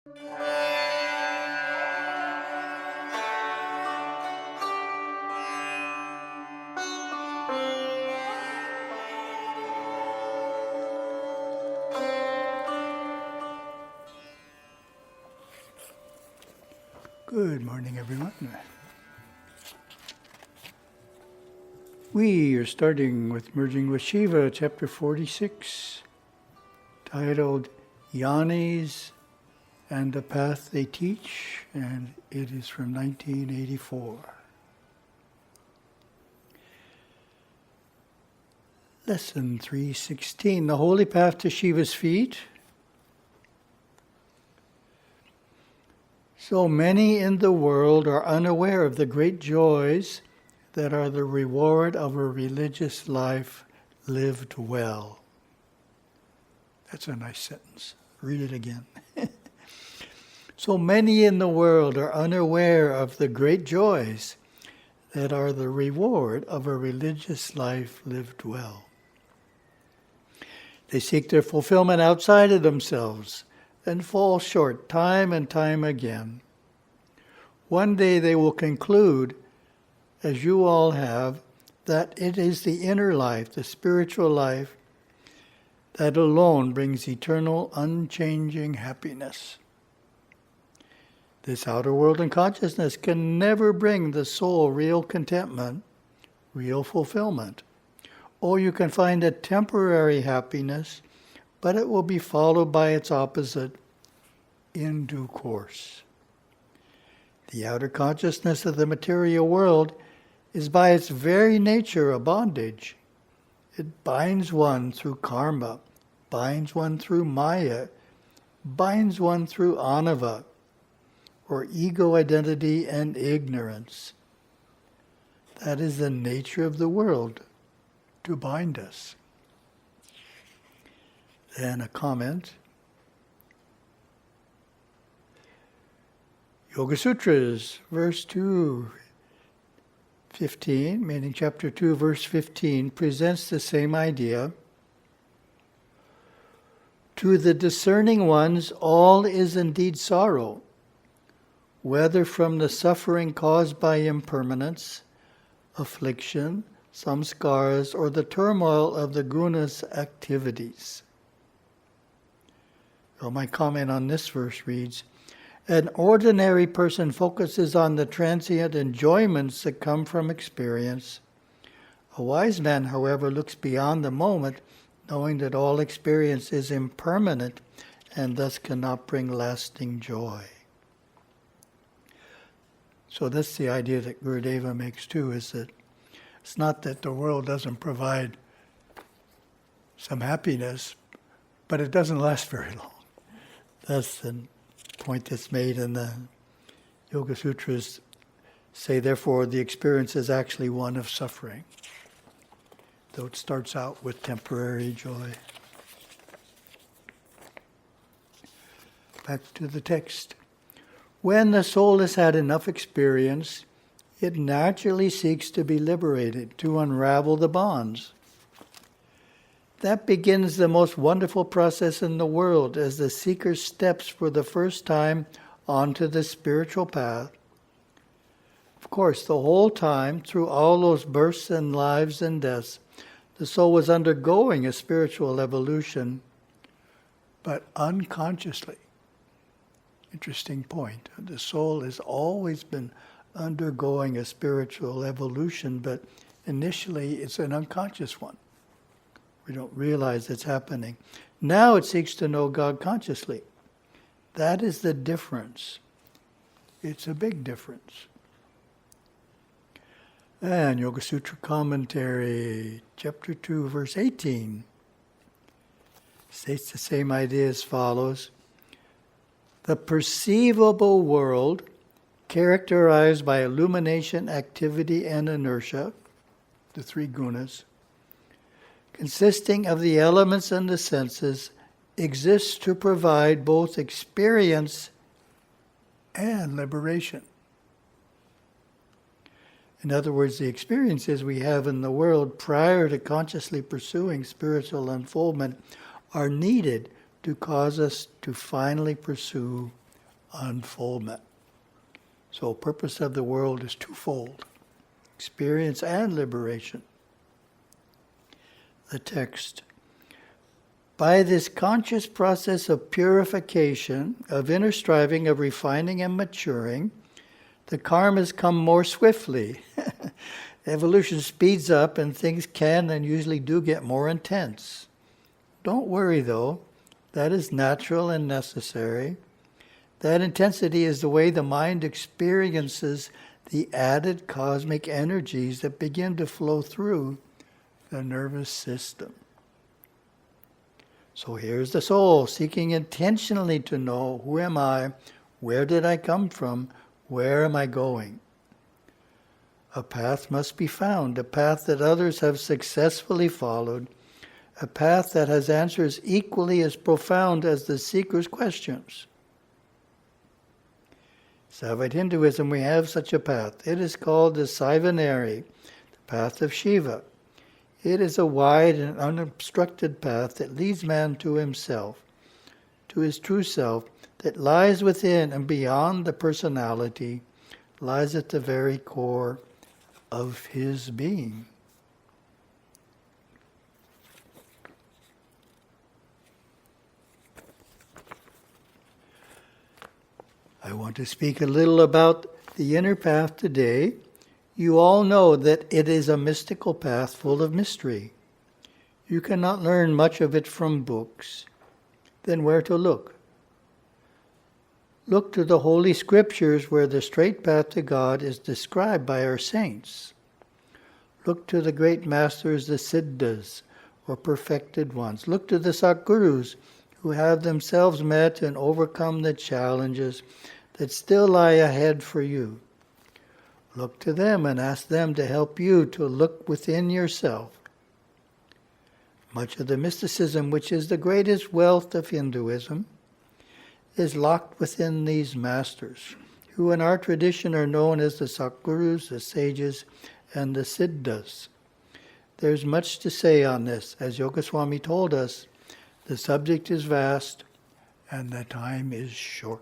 Good morning, everyone. We are starting with Merging with Śiva, chapter 46, titled Jnanis and the Path They Teach, and it is from 1984. Lesson 316, the Holy Path to Shiva's Feet. So many in the world are unaware of the great joys that are the reward of a religious life lived well. That's a nice sentence. Read it again. So many in the world are unaware of the great joys that are the reward of a religious life lived well. They seek their fulfillment outside of themselves and fall short time and time again. One day they will conclude, as you all have, that it is the inner life, the spiritual life, that alone brings eternal, unchanging happiness. This outer world and consciousness can never bring the soul real contentment, real fulfillment. Or you can find a temporary happiness, but it will be followed by its opposite in due course. The outer consciousness of the material world is by its very nature a bondage. It binds one through karma, binds one through māyā, binds one through āṇava, or ego identity and ignorance. That is the nature of the world, to bind us. Then a comment. Yoga Sutras, verse 2:15, meaning chapter 2, verse 15, presents the same idea. To the discerning ones, all is indeed sorrow, whether from the suffering caused by impermanence, affliction, samskaras, or the turmoil of the gunas activities. So my comment on this verse reads, an ordinary person focuses on the transient enjoyments that come from experience. A wise man, however, looks beyond the moment, knowing that all experience is impermanent and thus cannot bring lasting joy. So that's the idea that Gurudeva makes too, is that it's not that the world doesn't provide some happiness, but it doesn't last very long. That's the point that's made in the Yoga Sutras. Say, therefore, the experience is actually one of suffering, though it starts out with temporary joy. Back to the text. When the soul has had enough experience, it naturally seeks to be liberated, to unravel the bonds. That begins the most wonderful process in the world as the seeker steps for the first time onto the spiritual path. Of course, the whole time, through all those births and lives and deaths, the soul was undergoing a spiritual evolution, but unconsciously. Interesting point. The soul has always been undergoing a spiritual evolution, but initially it's an unconscious one. We don't realize it's happening. Now it seeks to know God consciously. That is the difference. It's a big difference. And Yoga Sutra Commentary, chapter 2, verse 18, states the same idea as follows. The perceivable world, characterized by illumination, activity, and inertia, the three gunas, consisting of the elements and the senses, exists to provide both experience and liberation. In other words, the experiences we have in the world prior to consciously pursuing spiritual unfoldment are needed to cause us to finally pursue unfoldment. So purpose of the world is twofold, experience and liberation. The text. By this conscious process of purification, of inner striving, of refining and maturing, the karmas come more swiftly. Evolution speeds up and things can and usually do get more intense. Don't worry though, that is natural and necessary. That intensity is the way the mind experiences the added cosmic energies that begin to flow through the nervous system. So here's the soul seeking intentionally to know, who am I? Where did I come from? Where am I going? A path must be found, a path that others have successfully followed, a path that has answers equally as profound as the seeker's questions. Savite Hinduism, we have such a path. It is called the Saivaneri, the path of Shiva. It is a wide and unobstructed path that leads man to himself, to his true self, that lies within and beyond the personality, lies at the very core of his being. I want to speak a little about the inner path today. You all know that it is a mystical path full of mystery. You cannot learn much of it from books. Then where to look? Look to the Holy Scriptures where the straight path to God is described by our saints. Look to the great masters, the Siddhas, or perfected ones. Look to the Satgurus who have themselves met and overcome the challenges that still lie ahead for you. Look to them and ask them to help you to look within yourself. Much of the mysticism, which is the greatest wealth of Hinduism, is locked within these masters, who in our tradition are known as the Satgurus, the sages, and the Siddhas. There's much to say on this. As Yogaswami told us, the subject is vast and the time is short.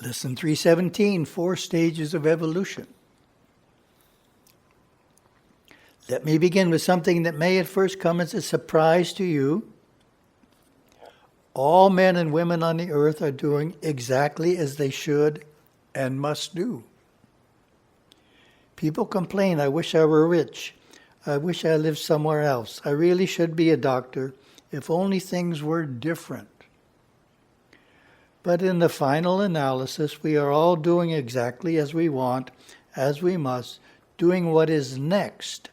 Lesson 317, 4 stages of evolution. Let me begin with something that may at first come as a surprise to you. All men and women on the earth are doing exactly as they should and must do. People complain, I wish I were rich. I wish I lived somewhere else. I really should be a doctor. If only things were different. But in the final analysis, we are all doing exactly as we want, as we must, doing what is next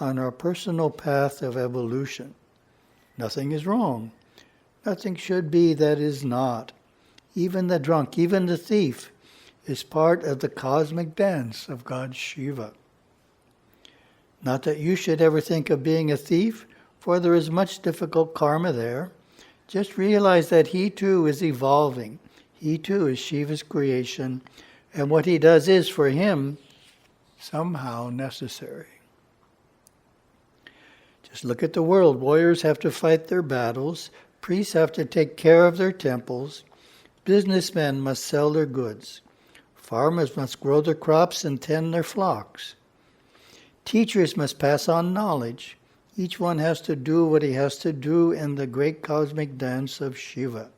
on our personal path of evolution. Nothing is wrong. Nothing should be that is not. Even the drunk, even the thief, is part of the cosmic dance of God Shiva. Not that you should ever think of being a thief, for there is much difficult karma there. Just realize that he too is evolving. He too is Shiva's creation, and what he does is, for him, somehow necessary. Just look at the world. Warriors have to fight their battles. Priests have to take care of their temples. Businessmen must sell their goods. Farmers must grow their crops and tend their flocks. Teachers must pass on knowledge. Each one has to do what he has to do in the great cosmic dance of Shiva.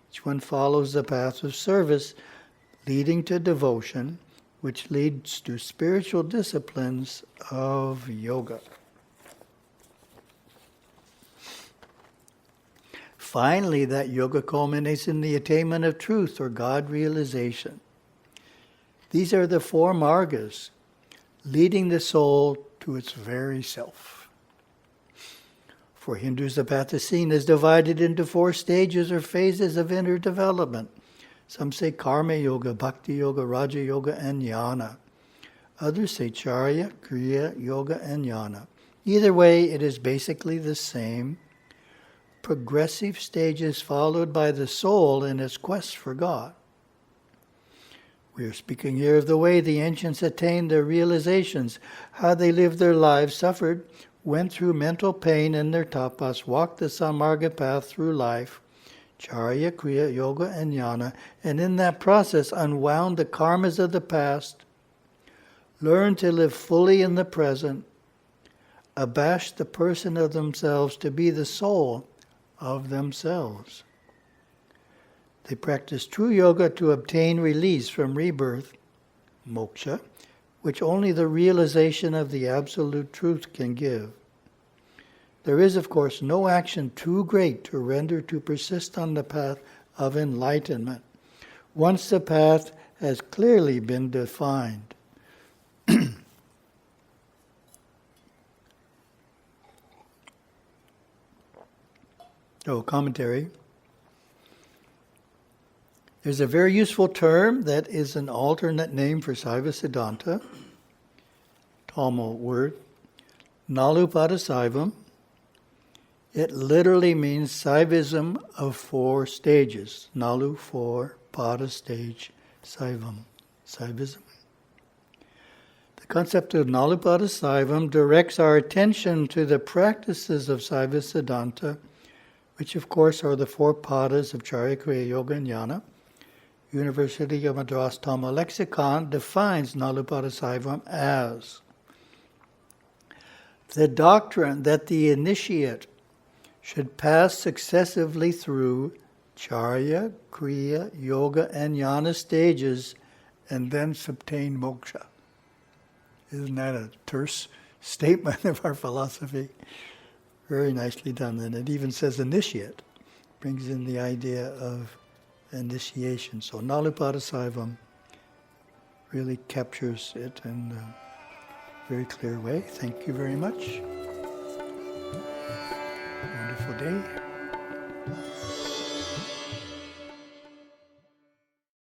Each one follows the path of service, leading to devotion, which leads to spiritual disciplines of yoga. Finally, that yoga culminates in the attainment of truth or God realization. These are the 4 margas, leading the soul to its very self. For Hindus, the path is seen as divided into 4 stages or phases of inner development. Some say karma yoga, bhakti yoga, raja yoga, and jnana. Others say charya, kriya, yoga, and jnana. Either way, it is basically the same. Progressive stages followed by the soul in its quest for God. We are speaking here of the way the ancients attained their realizations, how they lived their lives, suffered, went through mental pain in their tapas, walked the Sammarga path through life, Charya, Kriya, Yoga, and Jnana, and in that process unwound the karmas of the past, learned to live fully in the present, abashed the person of themselves to be the soul of themselves. They practice true yoga to obtain release from rebirth, moksha, which only the realization of the absolute truth can give. There is, of course, no action too great to render to persist on the path of enlightenment, once the path has clearly been defined. So, commentary. There's a very useful term that is an alternate name for Saiva Siddhanta, Tamil word, Nalupada. It literally means Saivism of 4 stages. Nalu, 4, Pada, stage, Saivam, Saivism. The concept of Nalupada Saivam directs our attention to the practices of Saiva Siddhanta, which of course are the 4 padas of Charya, Kriya, Yoga, and Jnana. University of Madras Tamil Lexicon defines Nalupada Saivam as the doctrine that the initiate should pass successively through Charya, Kriya, Yoga, and Jnana stages and then obtain moksha. Isn't that a terse statement of our philosophy? Very nicely done. And it even says initiate, brings in the idea of initiation. So Nalupada Saivam really captures it in a very clear way. Thank you very much. Wonderful day.